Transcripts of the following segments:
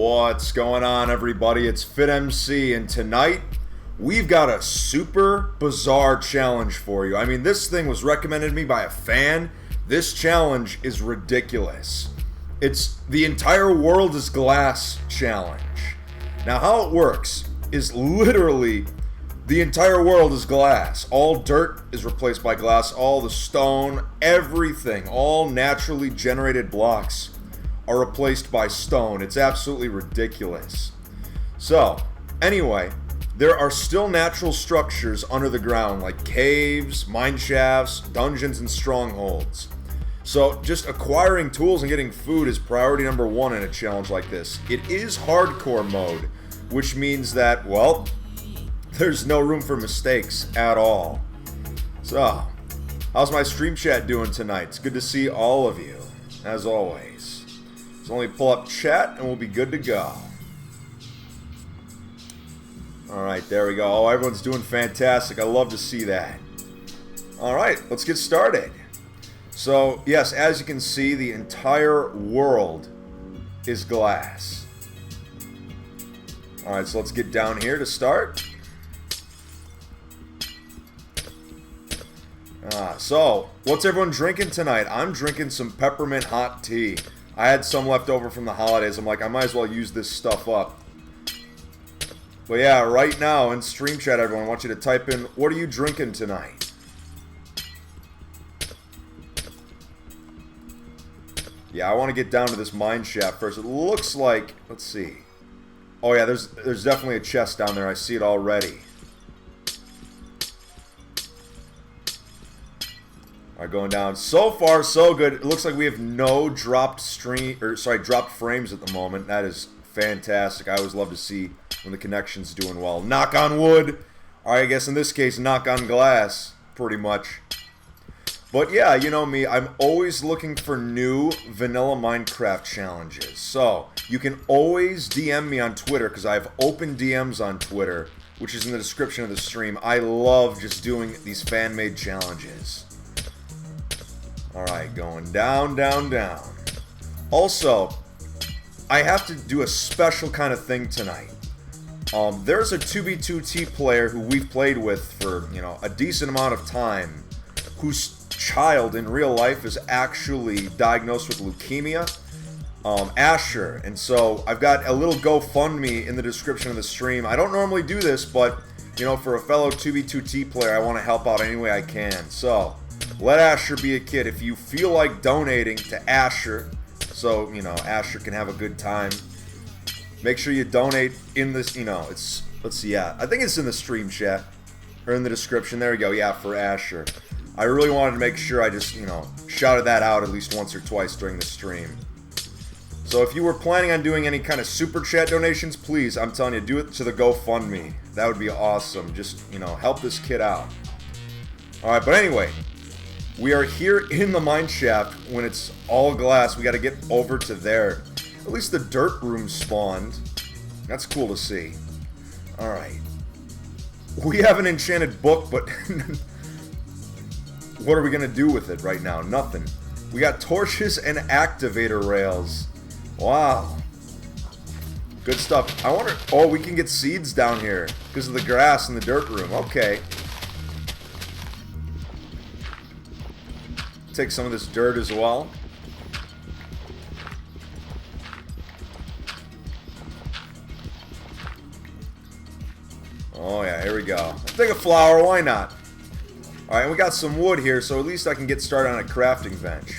What's going on, everybody? It's FitMC, and tonight we've got a super bizarre challenge for you. I mean, this thing was recommended to me by a fan. This challenge is ridiculous. It's the entire world is glass challenge. Now, how it works is literally the entire world is glass. All dirt is replaced by glass. All the stone, everything, all naturally generated blocks are replaced by stone. It's absolutely ridiculous. So, anyway, there are still natural structures under the ground like caves, mineshafts, dungeons, and strongholds. So, just acquiring tools and getting food is priority number one in a challenge like this. It is hardcore mode, which means that, well, there's no room for mistakes at all. So, how's my stream chat doing tonight? It's good to see all of you, as always. So only pull up chat and we'll be good to go. Alright, there we go. Oh, everyone's doing fantastic. I love to see that. Alright, let's get started. So, yes, as you can see, the entire world is glass. Alright, so let's get down here to start. So, what's everyone drinking tonight? I'm drinking some peppermint hot tea. I had some left over from the holidays. I'm like, I might as well use this stuff up. But yeah, right now in stream chat, everyone, I want you to type in, what are you drinking tonight? Yeah, I want to get down to this mine shaft first. It looks like, let's see. Oh yeah, there's definitely a chest down there. I see it already. Alright, going down. So far, so good. It looks like we have no dropped dropped frames at the moment. That is fantastic. I always love to see when the connection's doing well. Knock on wood. Alright, I guess in this case, knock on glass, pretty much. But yeah, you know me, I'm always looking for new vanilla Minecraft challenges. So, you can always DM me on Twitter, because I have open DMs on Twitter, which is in the description of the stream. I love just doing these fan-made challenges. Alright, going down, down, down. Also, I have to do a special kind of thing tonight. There's a 2B2T player who we've played with for, you know, a decent amount of time, whose child in real life is actually diagnosed with leukemia, Asher. And so I've got a little GoFundMe in the description of the stream. I don't normally do this, but, you know, for a fellow 2B2T player, I want to help out any way I can. So, let Asher be a kid. If you feel like donating to Asher, so, you know, Asher can have a good time, make sure you donate in this, you know, it's, let's see, yeah, I think it's in the stream chat, or in the description, there we go, yeah, for Asher. I really wanted to make sure I just, you know, shouted that out at least once or twice during the stream. So if you were planning on doing any kind of super chat donations, please, I'm telling you, do it to the GoFundMe. That would be awesome. Just, you know, help this kid out. Alright, but anyway, we are here in the mine shaft when it's all glass. We got to get over to there. At least the dirt room spawned. That's cool to see. Alright. We have an enchanted book, but what are we going to do with it right now? Nothing. We got torches and activator rails. Wow. Good stuff. I wonder... Oh, we can get seeds down here because of the grass in the dirt room. Okay. Take some of this dirt as well. Oh yeah, here we go. I'll take a flower, why not? Alright, we got some wood here, so at least I can get started on a crafting bench.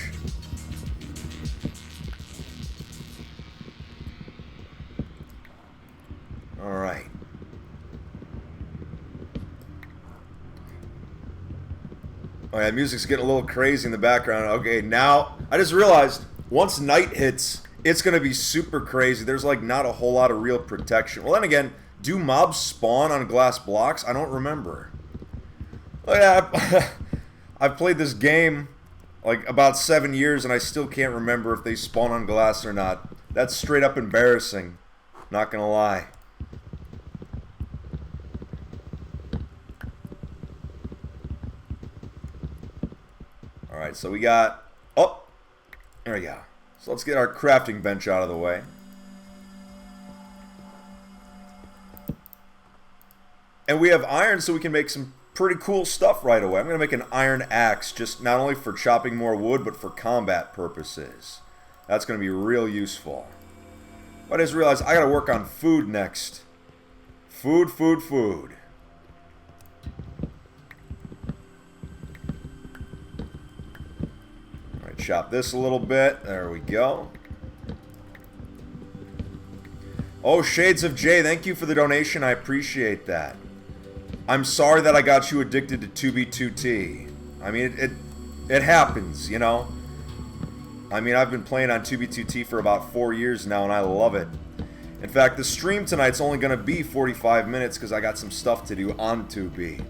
Alright. Oh yeah, music's getting a little crazy in the background. Okay, now, I just realized, once night hits, it's going to be super crazy. There's like not a whole lot of real protection. Well, then again, do mobs spawn on glass blocks? I don't remember. Oh yeah, I've played this game like about 7 years and I still can't remember if they spawn on glass or not. That's straight up embarrassing. Not gonna lie. Alright, so we got... Oh! There we go. So let's get our crafting bench out of the way. And we have iron, so we can make some pretty cool stuff right away. I'm going to make an iron axe, just not only for chopping more wood, but for combat purposes. That's going to be real useful. But I just realized I got to work on food next. Food, food, food. Alright, chop this a little bit. There we go. Oh, Shades of J, thank you for the donation. I appreciate that. I'm sorry that I got you addicted to 2B2T. I mean, it happens, you know? I mean, I've been playing on 2B2T for about 4 years now, and I love it. In fact, the stream tonight's only going to be 45 minutes because I got some stuff to do on 2B.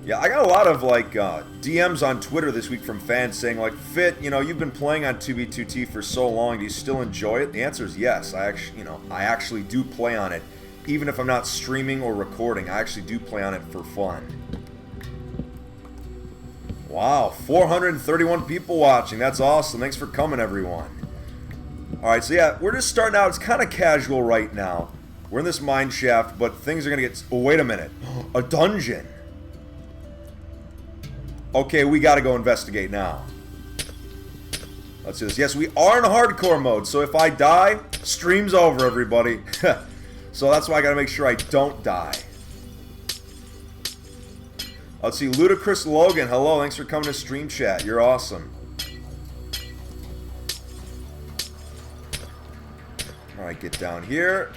Yeah, I got a lot of, like, DMs on Twitter this week from fans saying, like, Fit, you know, you've been playing on 2B2T for so long. Do you still enjoy it? The answer is yes. I actually do play on it. Even if I'm not streaming or recording, I actually do play on it for fun. Wow, 431 people watching. That's awesome. Thanks for coming, everyone. Alright, so yeah, we're just starting out. It's kind of casual right now. We're in this mineshaft, but things are going to get... Oh, wait a minute. A dungeon. Okay, we got to go investigate now. Let's do this. Yes, we are in hardcore mode, so if I die, stream's over, everybody. So that's why I gotta make sure I don't die. Let's see, Ludicrous Logan, hello, thanks for coming to stream chat. You're awesome. Alright, get down here.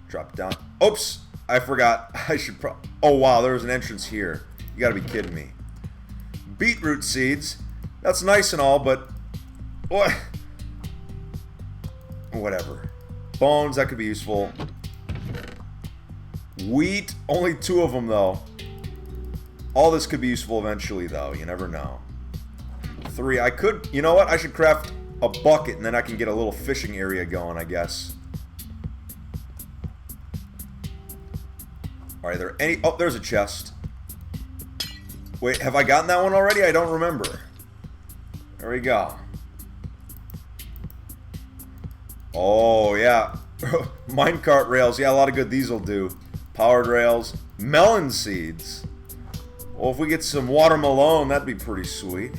Drop down. Oops! I forgot. I should oh wow, there was an entrance here. You gotta be kidding me. Beetroot seeds. That's nice and all, but... What? Whatever. Bones, that could be useful. Wheat, only 2 of them though. All this could be useful eventually though, you never know. 3, I could, you know what? I should craft a bucket and then I can get a little fishing area going, I guess. Alright, are there any, oh, there's a chest. Wait, have I gotten that one already? I don't remember. There we go. Oh, yeah. Minecart rails. Yeah, a lot of good these will do. Powered rails. Melon seeds. Well, if we get some watermelon, that'd be pretty sweet.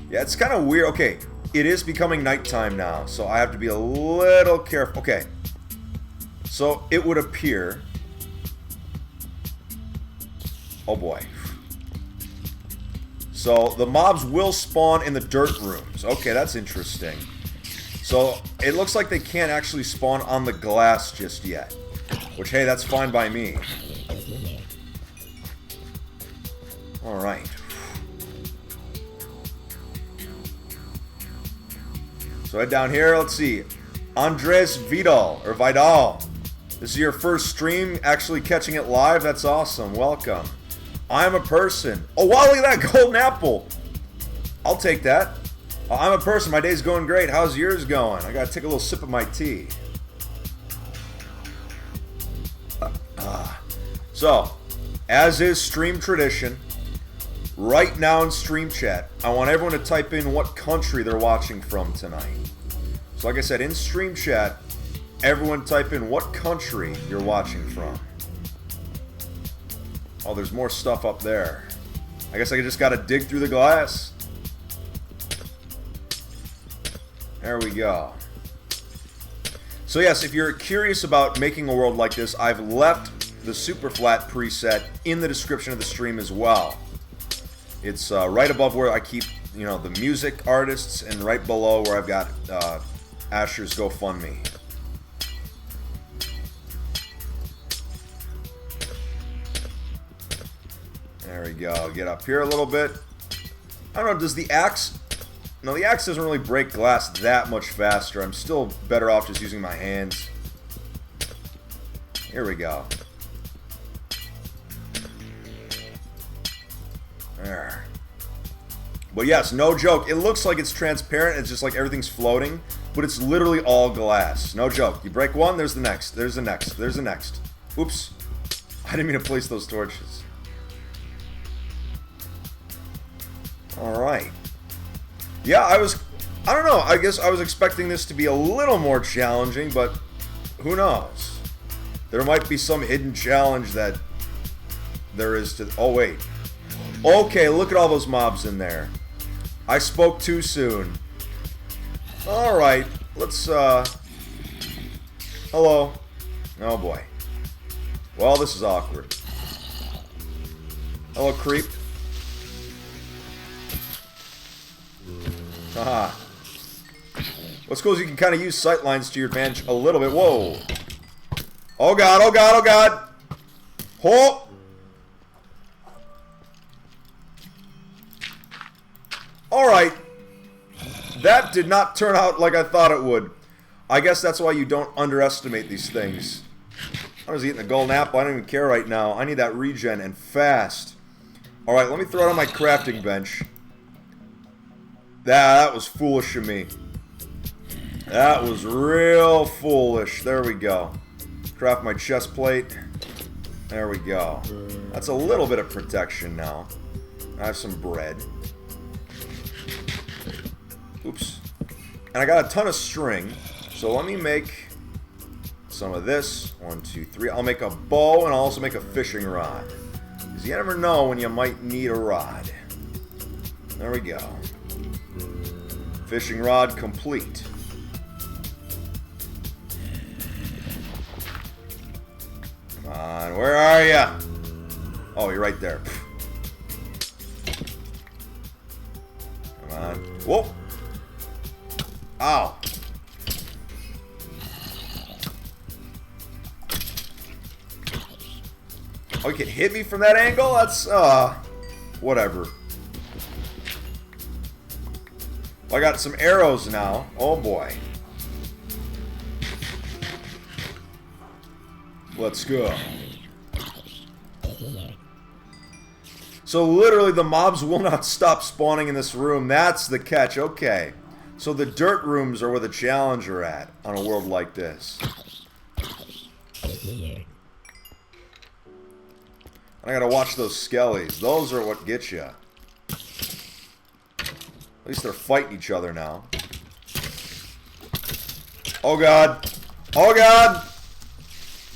Yeah, it's kind of weird. Okay, it is becoming nighttime now, so I have to be a little careful. Okay. So, it would appear... Oh, boy. So, the mobs will spawn in the dirt rooms. Okay, that's interesting. So, it looks like they can't actually spawn on the glass just yet. Which, hey, that's fine by me. Alright. So, head down here. Let's see. Andres Vidal, or Vidal. This is your first stream, actually catching it live. That's awesome. Welcome. I'm a person. Oh, wow, look at that golden apple. I'll take that. I'm a person. My day's going great. How's yours going? I gotta take a little sip of my tea. So, as is stream tradition, right now in stream chat, I want everyone to type in what country they're watching from tonight. So like I said, in stream chat, everyone type in what country you're watching from. Oh, there's more stuff up there. I guess I just gotta dig through the glass. There we go. So yes, if you're curious about making a world like this, I've left the super flat preset in the description of the stream as well. It's right above where I keep, you know, the music artists, and right below where I've got Asher's GoFundMe. There we go. Get up here a little bit. I don't know, does the axe... No, the axe doesn't really break glass that much faster. I'm still better off just using my hands. Here we go. There. But yes, no joke. It looks like it's transparent. It's just like everything's floating. But it's literally all glass. No joke. You break one, there's the next. There's the next. There's the next. Oops. I didn't mean to place those torches. Alright. Yeah, I don't know, I guess I was expecting this to be a little more challenging, but who knows? There might be some hidden challenge that there is to... Oh, wait. Okay, look at all those mobs in there. I spoke too soon. Alright, let's, Hello. Oh, boy. Well, this is awkward. Hello, creep. Haha. What's cool is you can kind of use sightlines to your advantage a little bit. Whoa. Oh, God, oh, God, oh, God. Oh. Alright. That did not turn out like I thought it would. I guess that's why you don't underestimate these things. I was eating a golden apple. I don't even care right now. I need that regen and fast. Alright, let me throw it on my crafting bench. That was foolish of me. That was real foolish. There we go. Craft my chest plate. There we go. That's a little bit of protection now. I have some bread. Oops. And I got a ton of string. So let me make some of this. 1, 2, 3. I'll make a bow and I'll also make a fishing rod. Because you never know when you might need a rod. There we go. Fishing rod complete. Come on, where are ya? Oh, you're right there. Come on. Whoa! Ow! Oh, you can hit me from that angle? That's, whatever. I got some arrows now. Oh, boy. Let's go. So, literally, the mobs will not stop spawning in this room. That's the catch. Okay. So, the dirt rooms are where the challenge are at on a world like this. I gotta watch those skellies. Those are what get you. At least they're fighting each other now. Oh, God. Oh, God.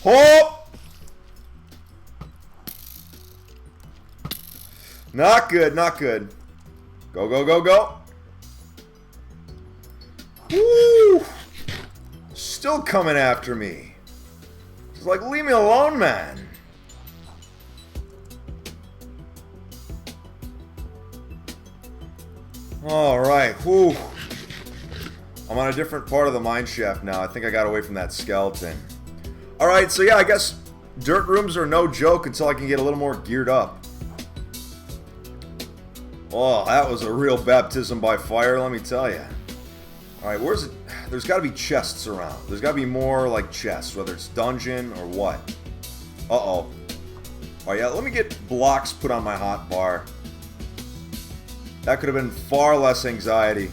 Oh! Not good, not good. Go, go, go, go. Woo! Still coming after me. It's like, leave me alone, man. Alright, whew. I'm on a different part of the mineshaft now. I think I got away from that skeleton. Alright, so yeah, I guess dirt rooms are no joke until I can get a little more geared up. Oh, that was a real baptism by fire, let me tell you. Alright, where's it? There's got to be chests around. There's got to be more, like, chests, whether it's dungeon or what. Uh-oh. Alright, yeah, let me get blocks put on my hot bar. That could have been far less anxiety.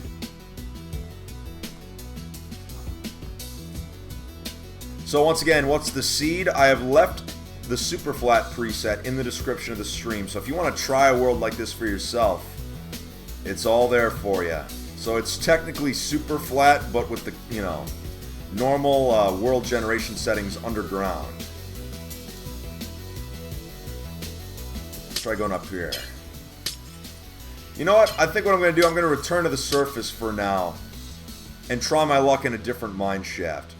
So once again, what's the seed? I have left the super flat preset in the description of the stream. So if you want to try a world like this for yourself, it's all there for you. So it's technically super flat, but with the, you know, normal world generation settings underground. Let's try going up here. You know what? I think what I'm going to do, I'm going to return to the surface for now and try my luck in a different mine shaft.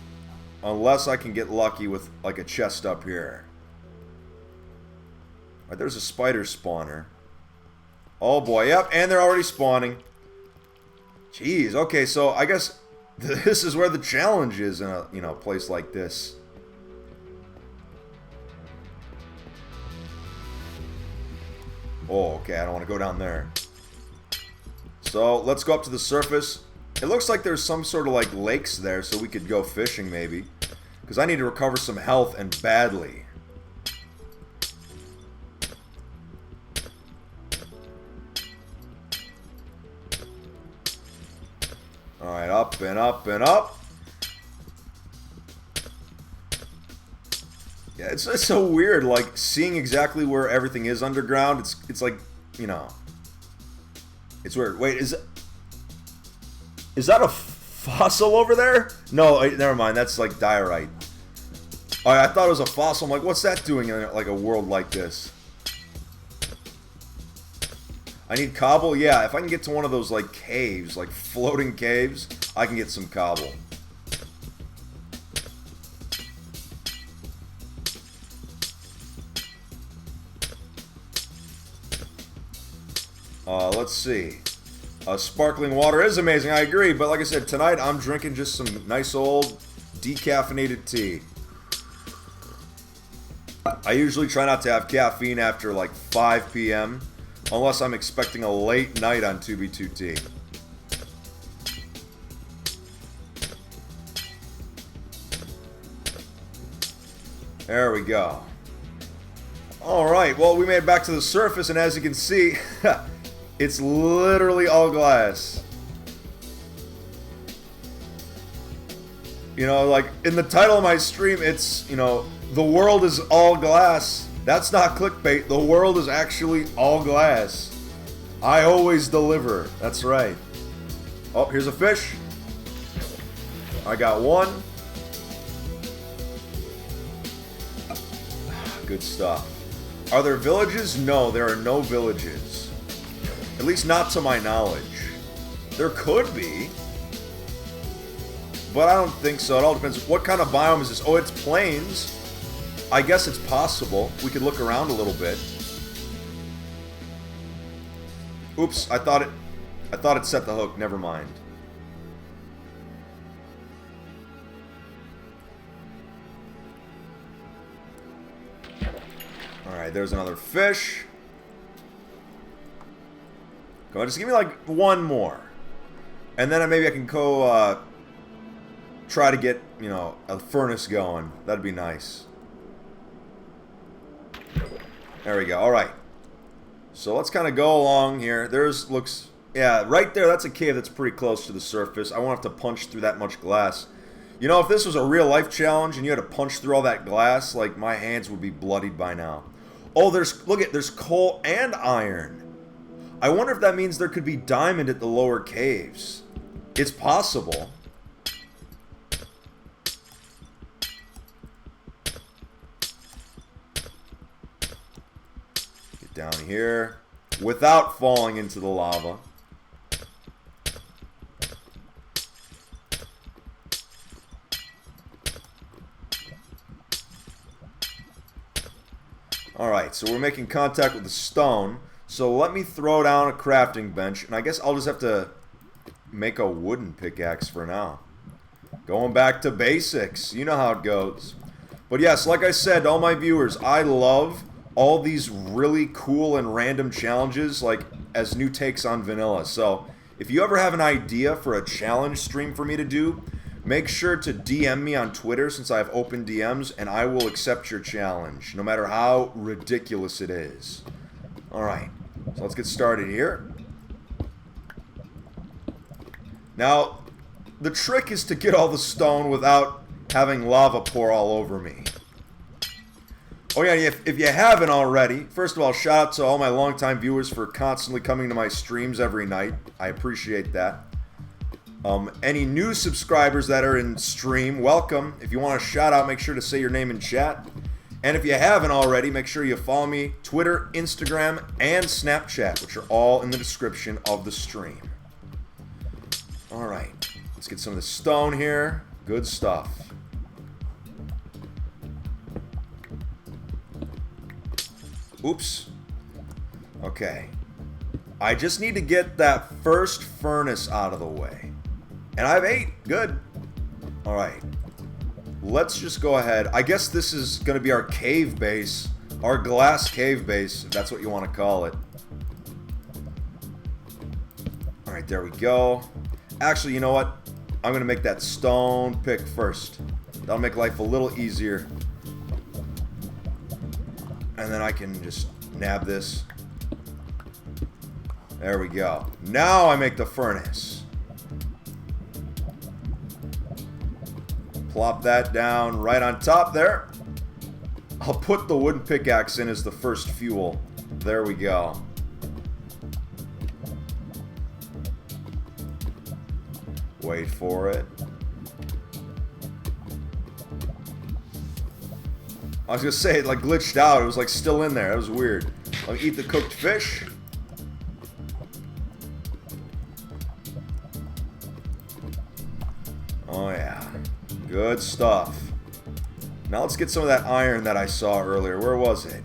Unless I can get lucky with, like, a chest up here. Alright, there's a spider spawner. Oh boy, yep, and they're already spawning. Jeez, okay, so I guess this is where the challenge is in a, you know, place like this. Oh, okay, I don't want to go down there. So, let's go up to the surface. It looks like there's some sort of, like, lakes there, so we could go fishing, maybe. Because I need to recover some health, and badly. Alright, up and up and up. Yeah, it's so weird, like, seeing exactly where everything is underground. It's like, you know... It's weird. Wait, is it... Is that a fossil over there? No, never mind. That's like diorite. Alright, I thought it was a fossil. I'm like, what's that doing in like a world like this? I need cobble? Yeah, if I can get to one of those like caves, like floating caves, I can get some cobble. Let's see. Sparkling water is amazing, I agree, but like I said, tonight I'm drinking just some nice old decaffeinated tea. I usually try not to have caffeine after like 5 p.m. unless I'm expecting a late night on 2B2T. There we go. Alright, well, we made it back to the surface, and as you can see, it's literally all glass. You know, like, in the title of my stream, it's, you know, the world is all glass. That's not clickbait. The world is actually all glass. I always deliver. That's right. Oh, here's a fish. I got one. Good stuff. Are there villages? No, there are no villages. At least not to my knowledge. There could be. But I don't think so. It all depends. What kind of biome is this? Oh, it's plains. I guess it's possible. We could look around a little bit. Oops, I thought it set the hook. Never mind. Alright, there's another fish. Go on, just give me like one more. And then maybe I can go try to get, you know, a furnace going. That'd be nice. There we go. Alright. So let's kind of go along here. Looks, yeah, right there, that's a cave that's pretty close to the surface. I won't have to punch through that much glass. You know, if this was a real life challenge and you had to punch through all that glass, like, my hands would be bloodied by now. Oh, there's coal and iron. I wonder if that means there could be diamond at the lower caves. It's possible. Get down here without falling into the lava. Alright, so we're making contact with the stone. So let me throw down a crafting bench, and I guess I'll just have to make a wooden pickaxe for now. Going back to basics. You know how it goes. But yes, like I said to all my viewers, I love all these really cool and random challenges, like as new takes on vanilla. So if you ever have an idea for a challenge stream for me to do, make sure to DM me on Twitter since I have open DMs, and I will accept your challenge, no matter how ridiculous it is. Alright, so let's get started here. Now, the trick is to get all the stone without having lava pour all over me. Oh yeah, if you haven't already, first of all, shout out to all my longtime viewers for constantly coming to my streams every night. I appreciate that. Any new subscribers that are in stream, welcome. If you want a shout out, make sure to say your name in chat. And if you haven't already, make sure you follow me Twitter, Instagram, and Snapchat, which are all in the description of the stream. Alright, let's get some of the stone here. Good stuff. Oops. Okay. I just need to get that first furnace out of the way. And I have 8. Good. Alright. Let's just go ahead. I guess this is going to be our cave base. Our glass cave base, if that's what you want to call it. Alright, there we go. Actually, you know what? I'm going to make that stone pick first. That'll make life a little easier. And then I can just nab this. There we go. Now I make the furnace. Plop that down right on top there. I'll put the wooden pickaxe in as the first fuel. There we go. Wait for it. I was gonna say it like glitched out. It was like still in there. That was weird. I'll eat the cooked fish. Oh yeah. Good stuff. Now let's get some of that iron that I saw earlier. Where was it?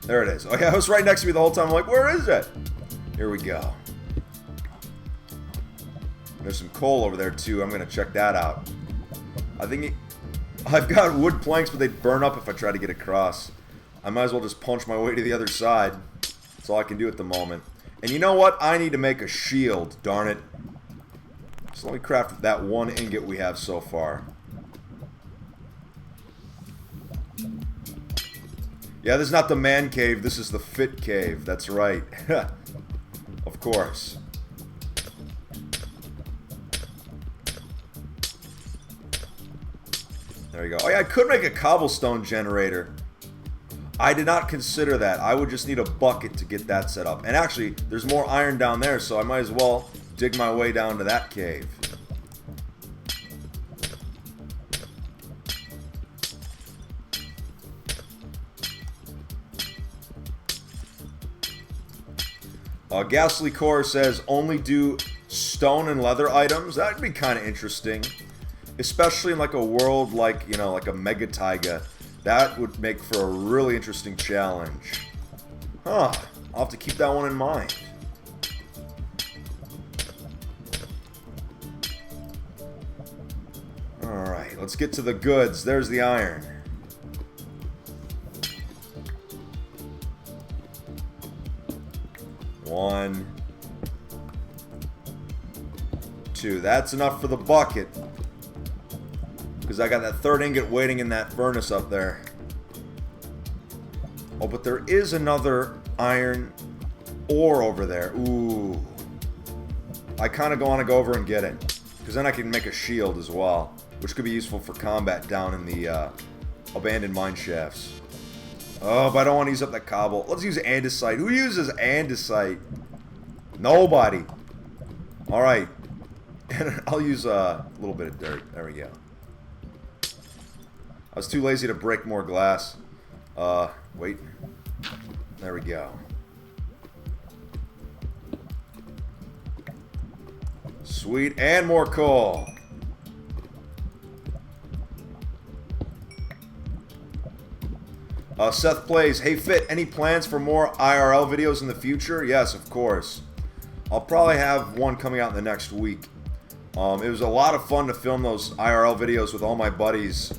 There it is. Oh yeah, it was right next to me the whole time. I'm like, where is it? Here we go. There's some coal over there too. I'm gonna check that out. I think I've got wood planks, but they'd burn up if I try to get across. I might as well just punch my way to the other side. That's all I can do at the moment. And you know what? I need to make a shield, darn it. So let me craft that one ingot we have so far. Yeah, this is not the man cave. This is the fit cave. That's right. Of course. There you go. Oh yeah, I could make a cobblestone generator. I did not consider that. I would just need a bucket to get that set up. And actually, there's more iron down there, so I might as well dig my way down to that cave. Ghastly Core says only do stone and leather items. That'd be kind of interesting. Especially in like a world like, you know, like a mega taiga. That would make for a really interesting challenge. Huh. I'll have to keep that one in mind. Alright, let's get to the goods. There's the iron. One. Two. That's enough for the bucket. Because I got that third ingot waiting in that furnace up there. Oh, but there is another iron ore over there. Ooh. I kind of want to go over and get it. Because then I can make a shield as well. Which could be useful for combat down in the abandoned mine shafts. Oh, but I don't want to use up that cobble. Let's use andesite. Who uses andesite? Nobody. Alright. And I'll use a little bit of dirt. There we go. I was too lazy to break more glass. Wait. There we go. Sweet. And more coal. Seth plays, hey Fit, any plans for more IRL videos in the future? Yes, of course. I'll probably have one coming out in the next week. It was a lot of fun to film those IRL videos with all my buddies.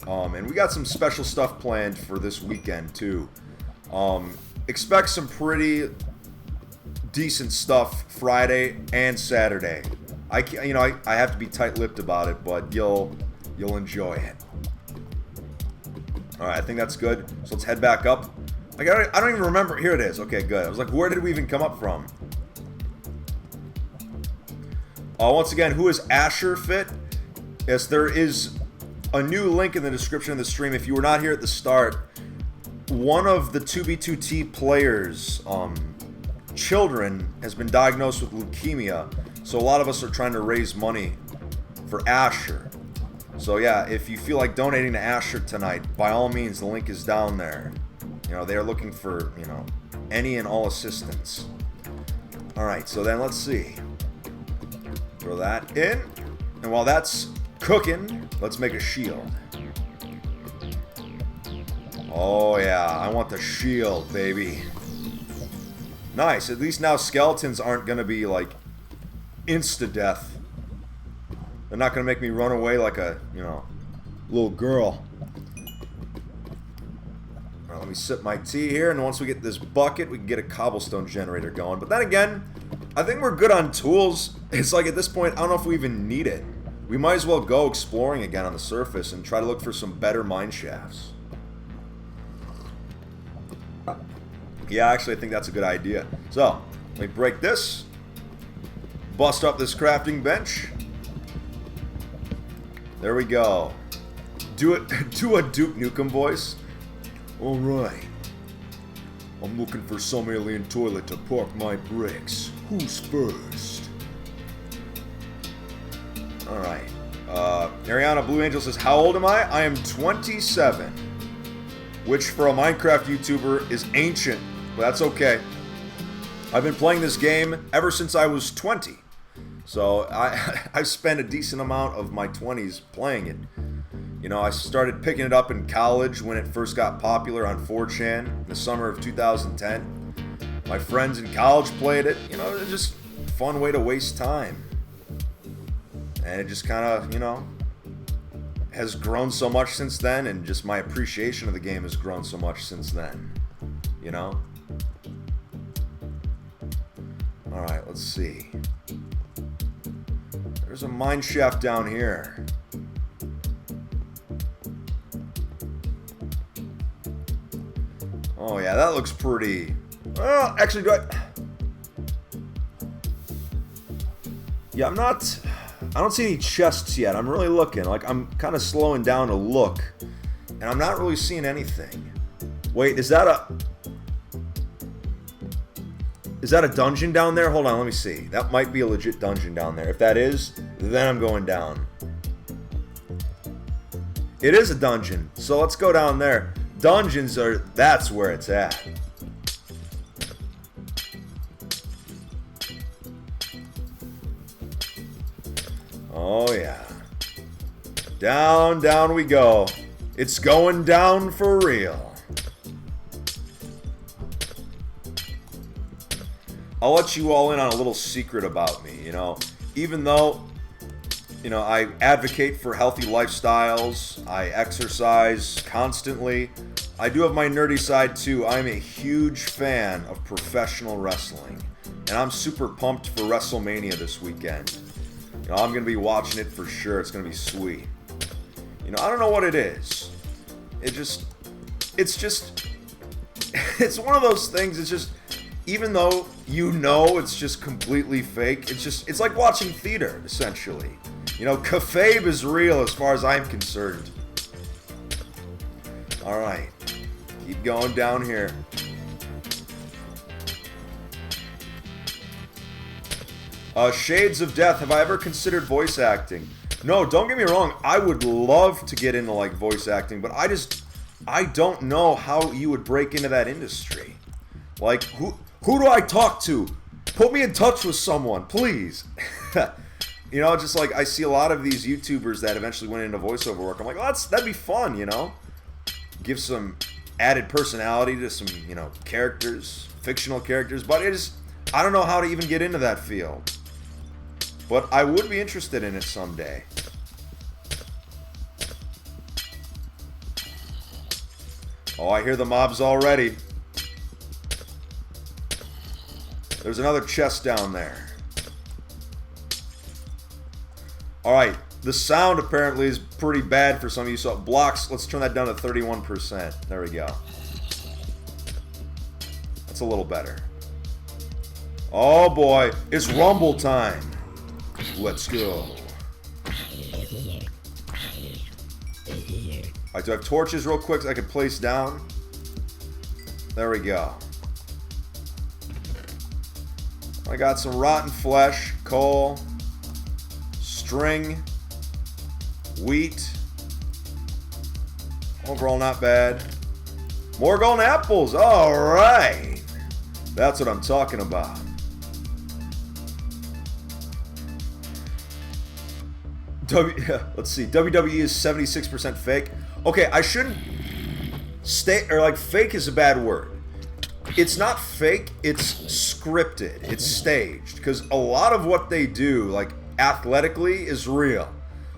And we got some special stuff planned for this weekend too. Expect some pretty decent stuff Friday and Saturday. I have to be tight-lipped about it, but you'll enjoy it. All right, I think that's good. So let's head back up. I don't even remember. Here it is. Okay, good. I was like, where did we even come up from? Once again, who is Asher Fit? Yes, there is a new link in the description of the stream. If you were not here at the start, one of the 2B2T players' children has been diagnosed with leukemia. So a lot of us are trying to raise money for Asher. So yeah, if you feel like donating to Asher tonight, by all means, the link is down there. You know, they are looking for, you know, any and all assistance. Alright, so then let's see. Throw that in. And while that's cooking, let's make a shield. Oh yeah, I want the shield, baby. Nice, at least now skeletons aren't going to be like insta-death. They're not going to make me run away like a, you know, little girl. Alright, let me sip my tea here, and once we get this bucket, we can get a cobblestone generator going. But then again, I think we're good on tools. It's like at this point, I don't know if we even need it. We might as well go exploring again on the surface and try to look for some better mine shafts. Yeah, actually, I think that's a good idea. So, let me break this. Bust up this crafting bench. There we go. Do a Duke Nukem voice. Alright. I'm looking for some alien toilet to park my bricks. Who's first? Alright. Ariana Blue Angel says, how old am I? I am 27. Which for a Minecraft YouTuber is ancient. But that's okay. I've been playing this game ever since I was 20. So I've spent a decent amount of my 20s playing it. You know, I started picking it up in college when it first got popular on 4chan in the summer of 2010. My friends in college played it. You know, it was just a fun way to waste time. And it just kind of, you know, has grown so much since then, and just my appreciation of the game has grown so much since then. You know? Alright, let's see. There's a mineshaft down here. Oh yeah, that looks pretty. Well, actually, yeah, I don't see any chests yet. I'm really looking. Like, I'm kind of slowing down to look, and I'm not really seeing anything. Wait, is that a dungeon down there? Hold on, let me see. That might be a legit dungeon down there. If that is, then I'm going down. It is a dungeon, so let's go down there. Dungeons that's where it's at. Oh yeah. Down, down we go. It's going down for real. I'll let you all in on a little secret about me, you know. Even though, you know, I advocate for healthy lifestyles, I exercise constantly, I do have my nerdy side too. I'm a huge fan of professional wrestling. And I'm super pumped for WrestleMania this weekend. You know, I'm going to be watching it for sure. It's going to be sweet. You know, I don't know what it is. It's one of those things. It's just, even though you know it's just completely fake, it's like watching theater, essentially. You know, kayfabe is real as far as I'm concerned. Alright. Keep going down here. Shades of Death. Have I ever considered voice acting? No, don't get me wrong. I would love to get into like voice acting, but I don't know how you would break into that industry. Like, who do I talk to? Put me in touch with someone, please. You know, just like I see a lot of these YouTubers that eventually went into voiceover work. I'm like, oh, that'd be fun, you know? Give some added personality to some, you know, characters, fictional characters, but I don't know how to even get into that field. But I would be interested in it someday. Oh, I hear the mobs already. There's another chest down there. Alright, the sound apparently is pretty bad for some of you, so it blocks. Let's turn that down to 31%. There we go. That's a little better. Oh boy, it's rumble time. Let's go. Alright, do I have torches real quick so I can place down? There we go. I got some rotten flesh, coal, string, wheat. Overall not bad. More golden apples. Alright. That's what I'm talking about. Let's see. WWE is 76% fake. Okay, I shouldn't fake is a bad word. It's not fake, it's scripted. It's staged. Because a lot of what they do, like athletically, is real.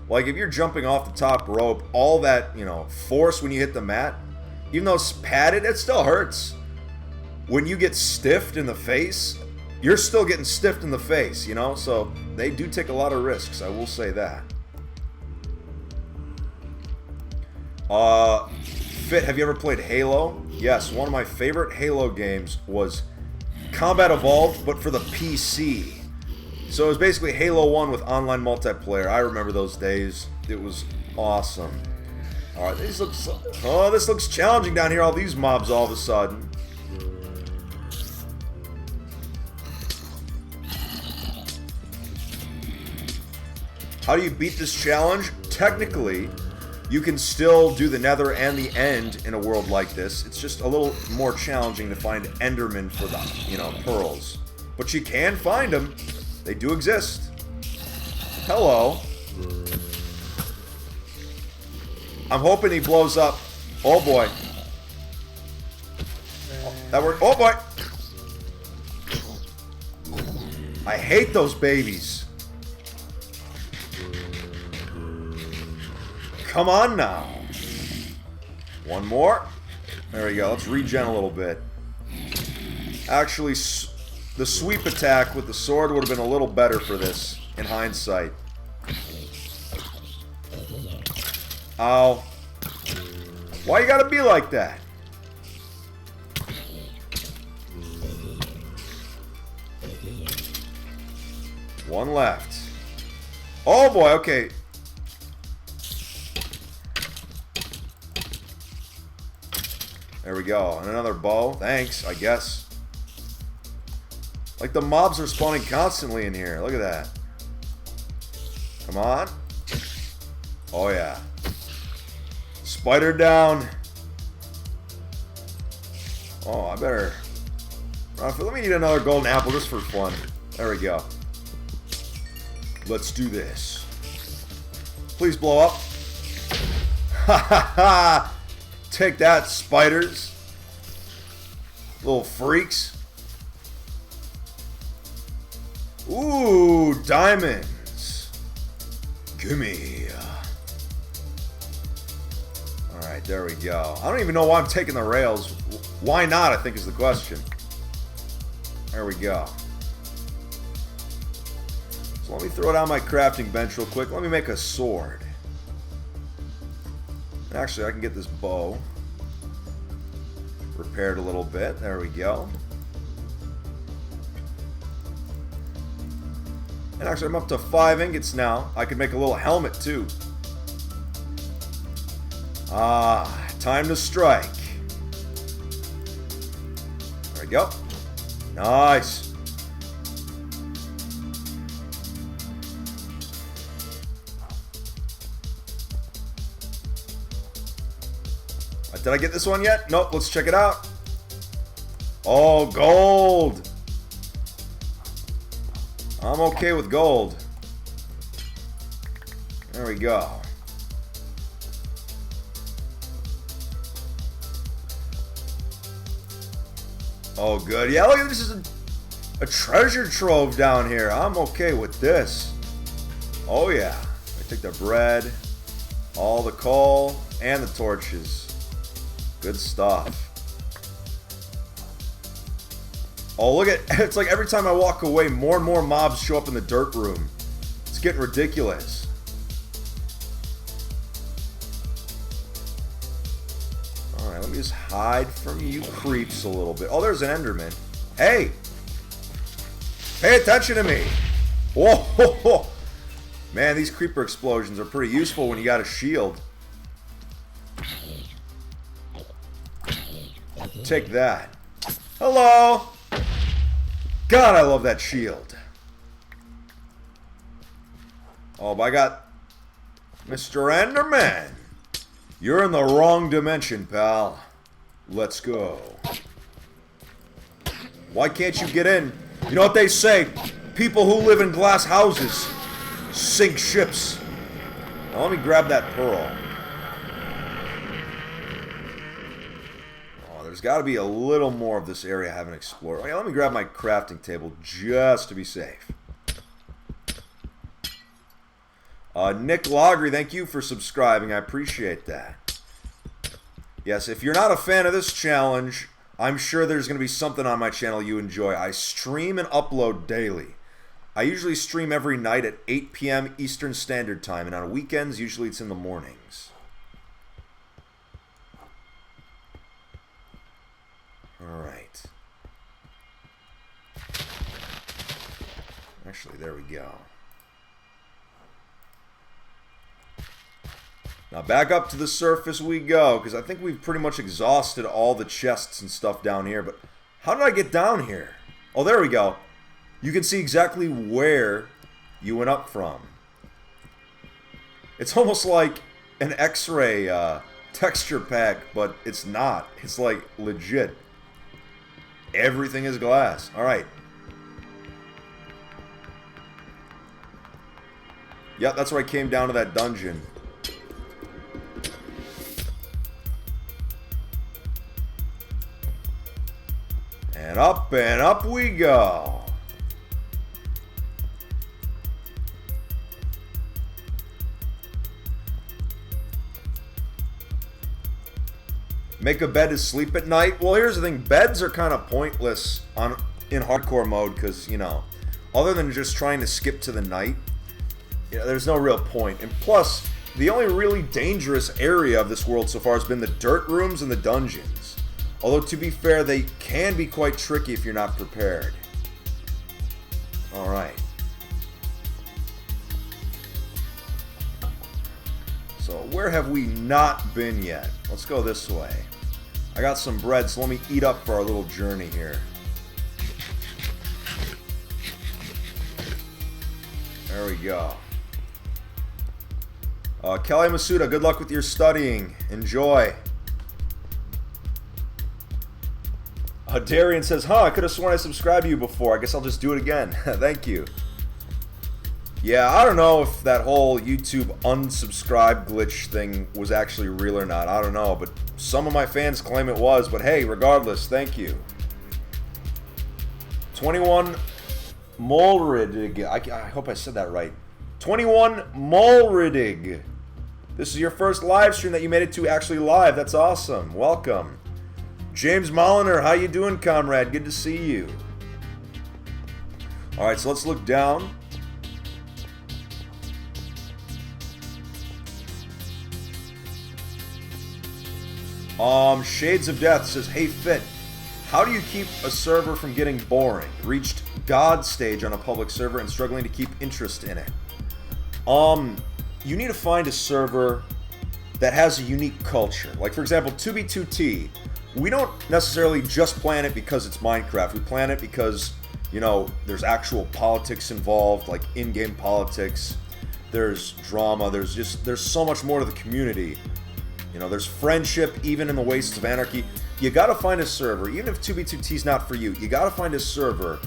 Like if you're jumping off the top rope, all that, you know, force when you hit the mat, even though it's padded, it still hurts. When you get stiffed in the face, you're still getting stiffed in the face, you know? So they do take a lot of risks, I will say that. Fit, have you ever played Halo? Yes, one of my favorite Halo games was Combat Evolved, but for the PC. So it was basically Halo 1 with online multiplayer. I remember those days. It was awesome. Alright, this looks challenging down here, all these mobs all of a sudden. How do you beat this challenge? Technically, you can still do the nether and the end in a world like this. It's just a little more challenging to find endermen for the, you know, pearls. But you can find them. They do exist. Hello. I'm hoping he blows up. Oh boy. That worked. Oh boy. I hate those babies. Come on now. One more. There we go. Let's regen a little bit. Actually, the sweep attack with the sword would have been a little better for this, in hindsight. Ow. Why you gotta be like that? One left. Oh boy, okay. There we go. And another bow. Thanks, I guess. Like the mobs are spawning constantly in here. Look at that. Come on. Oh yeah. Spider down. Oh, I better... let me eat another golden apple just for fun. There we go. Let's do this. Please blow up. Ha ha ha! Take that, spiders. Little freaks. Ooh, diamonds. Gimme. Alright, there we go. I don't even know why I'm taking the rails. Why not, I think is the question. There we go. So let me throw down my crafting bench real quick. Let me make a sword. Actually, I can get this bow repaired a little bit. There we go. And actually, I'm up to 5 ingots now. I could make a little helmet, too. Ah, time to strike. There we go. Nice. Did I get this one yet? Nope, let's check it out. Oh, gold. I'm okay with gold. There we go. Oh, good. Yeah, look at this. Is a treasure trove down here. I'm okay with this. Oh, yeah. I take the bread, all the coal, and the torches. Good stuff. Oh, look at... It's like every time I walk away, more and more mobs show up in the dirt room. It's getting ridiculous. Alright, let me just hide from you creeps a little bit. Oh, there's an enderman. Hey! Pay attention to me! Whoa! Man, these creeper explosions are pretty useful when you got a shield. Take that. Hello! God, I love that shield. Oh, but I got Mr. Enderman. You're in the wrong dimension, pal. Let's go. Why can't you get in? You know what they say? People who live in glass houses sink ships. Now let me grab that pearl. There's got to be a little more of this area I haven't explored. Okay, let me grab my crafting table just to be safe. Nick Logry, thank you for subscribing. I appreciate that. Yes, if you're not a fan of this challenge, I'm sure there's going to be something on my channel you enjoy. I stream and upload daily. I usually stream every night at 8 p.m. Eastern Standard Time, and on weekends, usually it's in the mornings. Alright. Actually, there we go. Now back up to the surface we go, because I think we've pretty much exhausted all the chests and stuff down here, but how did I get down here? Oh, there we go. You can see exactly where you went up from. It's almost like an X-ray texture pack, but it's not. It's like legit. Everything is glass. Alright. Yep, that's where I came down to that dungeon. And up we go. Make a bed to sleep at night. Well, here's the thing. Beds are kind of pointless in hardcore mode because, you know, other than just trying to skip to the night, you know, there's no real point. And plus, the only really dangerous area of this world so far has been the dirt rooms and the dungeons. Although, to be fair, they can be quite tricky if you're not prepared. Alright. So, where have we not been yet? Let's go this way. I got some bread, so let me eat up for our little journey here. There we go. Kelly Masuda, good luck with your studying. Enjoy. Darian says, I could have sworn I subscribed to you before. I guess I'll just do it again. Thank you. Yeah, I don't know if that whole YouTube unsubscribe glitch thing was actually real or not. I don't know, but some of my fans claim it was. But hey, regardless, thank you. 21 Mulridig. I hope I said that right. 21 Mulridig. This is your first live stream that you made it to actually live. That's awesome. Welcome. James Molliner, how you doing, comrade? Good to see you. Alright, so let's look down. Shades of Death says, hey Fit, how do you keep a server from getting boring? Reached God stage on a public server and struggling to keep interest in it. You need to find a server that has a unique culture. Like, for example, 2B2T. We don't necessarily just plan it because it's Minecraft. We plan it because, you know, there's actual politics involved, like in-game politics. There's drama. There's so much more to the community. You know, there's friendship, even in the Wastes of Anarchy. You gotta find a server, even if 2B2T's not for you, you gotta find a server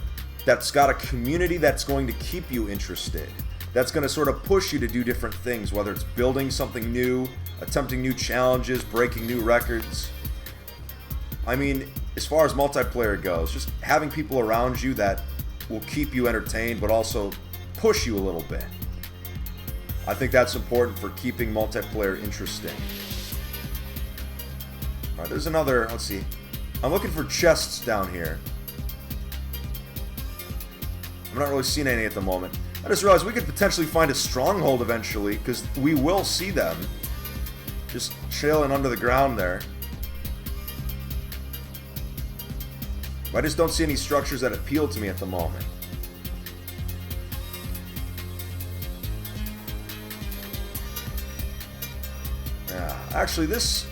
that's got a community that's going to keep you interested. That's gonna sort of push you to do different things, whether it's building something new, attempting new challenges, breaking new records. I mean, as far as multiplayer goes, just having people around you that will keep you entertained, but also push you a little bit. I think that's important for keeping multiplayer interesting. Alright, there's another, let's see. I'm looking for chests down here. I'm not really seeing any at the moment. I just realized we could potentially find a stronghold eventually, because we will see them. Just chilling under the ground there. I just don't see any structures that appeal to me at the moment. Yeah, actually this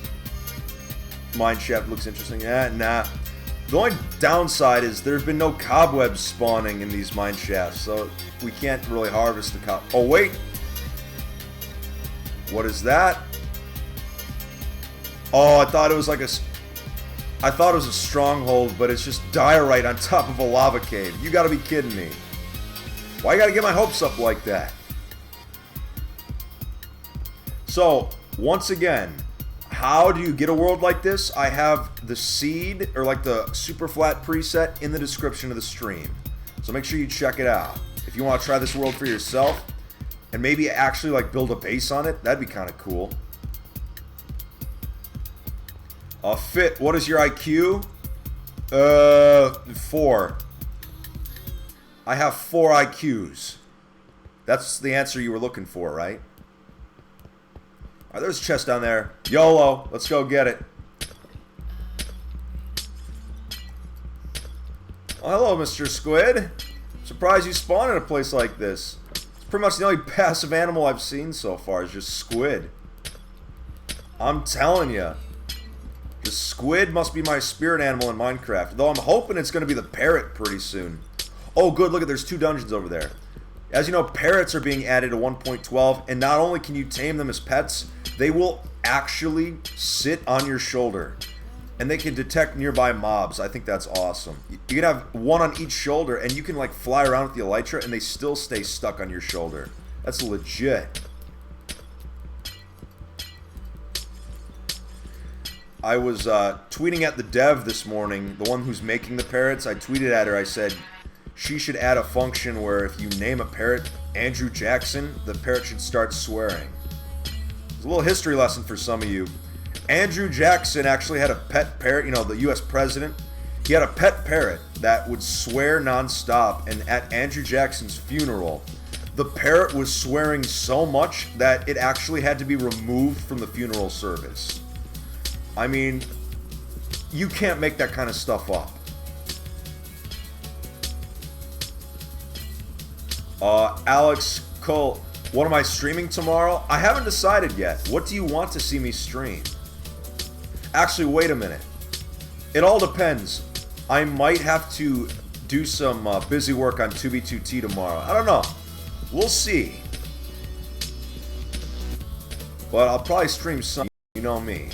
mineshaft looks interesting. Yeah, nah. The only downside is there's been no cobwebs spawning in these mineshafts, so we can't really harvest the cob. Oh wait! What is that? Oh, I thought it was like a... I thought it was a stronghold, but it's just diorite on top of a lava cave. You gotta be kidding me. Why you gotta get my hopes up like that? So, once again, how do you get a world like this? I have the seed, or like the super flat preset, in the description of the stream. So make sure you check it out. If you want to try this world for yourself, and maybe actually like build a base on it, that'd be kind of cool. Fit, what is your IQ? 4. I have 4 IQs. That's the answer you were looking for, right? Alright, there's a chest down there. YOLO, let's go get it. Oh, hello, Mr. Squid. Surprised you spawn in a place like this. It's pretty much the only passive animal I've seen so far is just squid. I'm telling you. The squid must be my spirit animal in Minecraft. Though I'm hoping it's going to be the parrot pretty soon. Oh, good. Look at there's 2 dungeons over there. As you know, parrots are being added to 1.12, and not only can you tame them as pets, they will actually sit on your shoulder. And they can detect nearby mobs. I think that's awesome. You can have one on each shoulder, and you can like fly around with the elytra, and they still stay stuck on your shoulder. That's legit. I was tweeting at the dev this morning, the one who's making the parrots. I tweeted at her, I said, she should add a function where if you name a parrot Andrew Jackson, the parrot should start swearing. It's a little history lesson for some of you. Andrew Jackson actually had a pet parrot, you know, the US president. He had a pet parrot that would swear nonstop, and at Andrew Jackson's funeral, the parrot was swearing so much that it actually had to be removed from the funeral service. I mean, you can't make that kind of stuff up. Alex Cole, what am I streaming tomorrow? I haven't decided yet. What do you want to see me stream? Actually, wait a minute. It all depends. I might have to do some busy work on 2B2T tomorrow. I don't know. We'll see. But I'll probably stream some. You know me.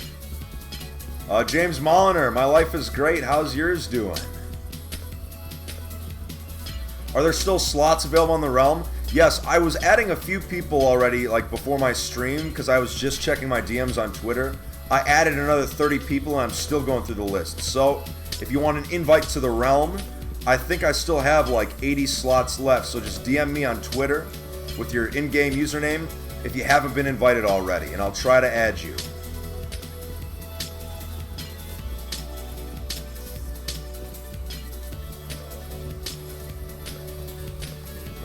James Molliner, my life is great. How's yours doing? Are there still slots available on the Realm? Yes, I was adding a few people already, like before my stream, because I was just checking my DMs on Twitter. I added another 30 people, and I'm still going through the list. So, if you want an invite to the Realm, I think I still have like 80 slots left. So just DM me on Twitter with your in-game username if you haven't been invited already, and I'll try to add you.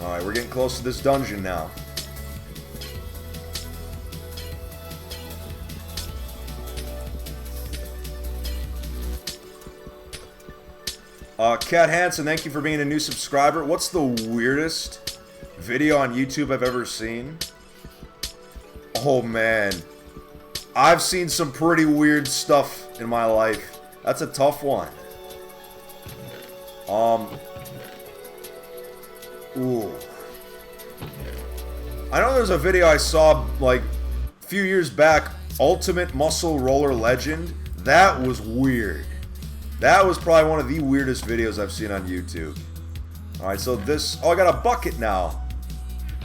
Alright, we're getting close to this dungeon now. Cat Hansen, thank you for being a new subscriber. What's the weirdest video on YouTube I've ever seen? Oh man. I've seen some pretty weird stuff in my life. That's a tough one. Ooh. I know there's a video I saw like a few years back, Ultimate Muscle Roller Legend. That was weird. That was probably one of the weirdest videos I've seen on YouTube. Alright, so this... Oh, I got a bucket now.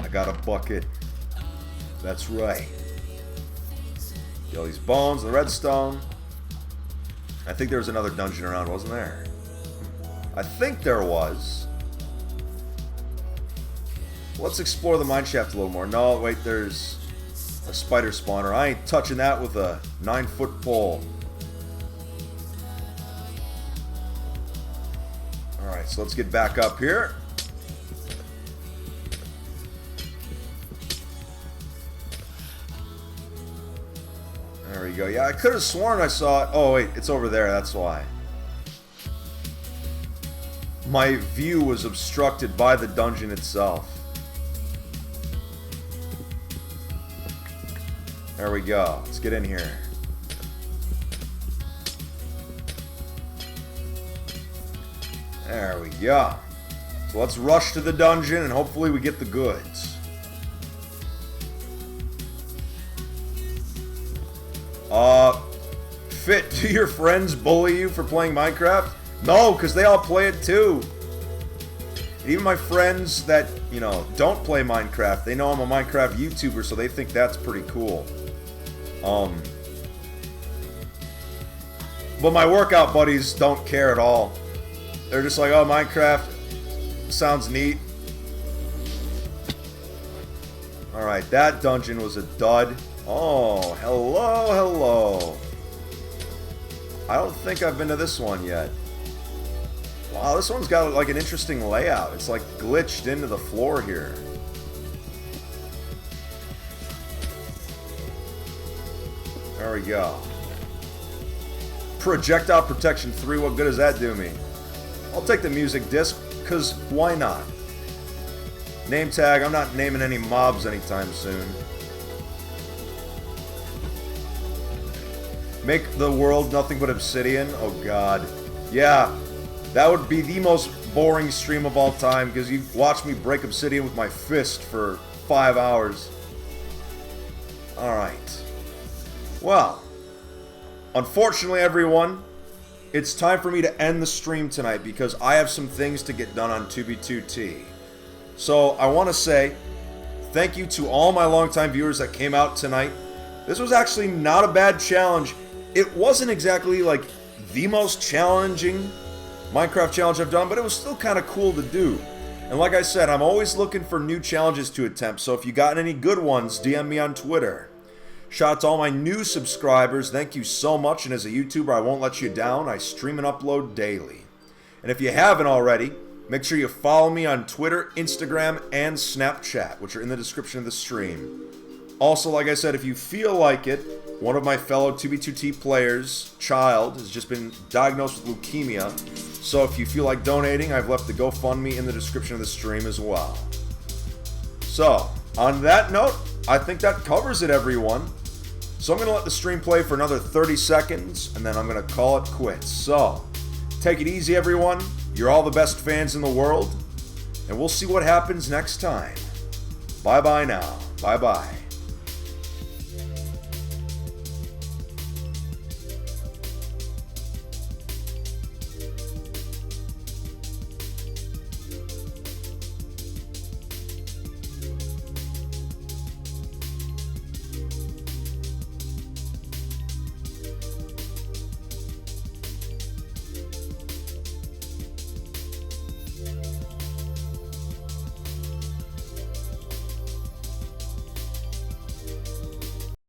I got a bucket. That's right. Get all these bones, the redstone. I think there was another dungeon around, wasn't there? I think there was. Let's explore the mineshaft a little more. No, wait, there's a spider spawner. I ain't touching that with a 9-foot pole. Alright, so let's get back up here. There we go. Yeah, I could have sworn I saw it. Oh, wait, it's over there. That's why. My view was obstructed by the dungeon itself. There we go. Let's get in here. There we go. So let's rush to the dungeon and hopefully we get the goods. Fit, do your friends bully you for playing Minecraft? No, because they all play it too. Even my friends that, you know, don't play Minecraft, they know I'm a Minecraft YouTuber, so they think that's pretty cool. But my workout buddies don't care at all. They're just like, oh, Minecraft sounds neat. Alright, that dungeon was a dud. Oh, hello, hello. I don't think I've been to this one yet. Wow, this one's got like an interesting layout. It's like glitched into the floor here. There we go. Projectile protection 3, what good does that do me? I'll take the music disc, because why not? Name tag, I'm not naming any mobs anytime soon. Make the world nothing but obsidian? Oh god. Yeah, that would be the most boring stream of all time because you watched me break obsidian with my fist for 5 hours. Alright. Well, unfortunately, everyone, it's time for me to end the stream tonight because I have some things to get done on 2B2T. So I want to say thank you to all my longtime viewers that came out tonight. This was actually not a bad challenge. It wasn't exactly like the most challenging Minecraft challenge I've done, but it was still kind of cool to do. And like I said, I'm always looking for new challenges to attempt, so if you got any good ones, DM me on Twitter. Shout out to all my new subscribers, thank you so much, and as a YouTuber, I won't let you down. I stream and upload daily. And if you haven't already, make sure you follow me on Twitter, Instagram, and Snapchat, which are in the description of the stream. Also, like I said, if you feel like it, one of my fellow 2B2T players' child has just been diagnosed with leukemia, so if you feel like donating, I've left the GoFundMe in the description of the stream as well. So, on that note, I think that covers it, everyone. So I'm going to let the stream play for another 30 seconds, and then I'm going to call it quits. So, take it easy, everyone. You're all the best fans in the world, and we'll see what happens next time. Bye-bye now. Bye-bye.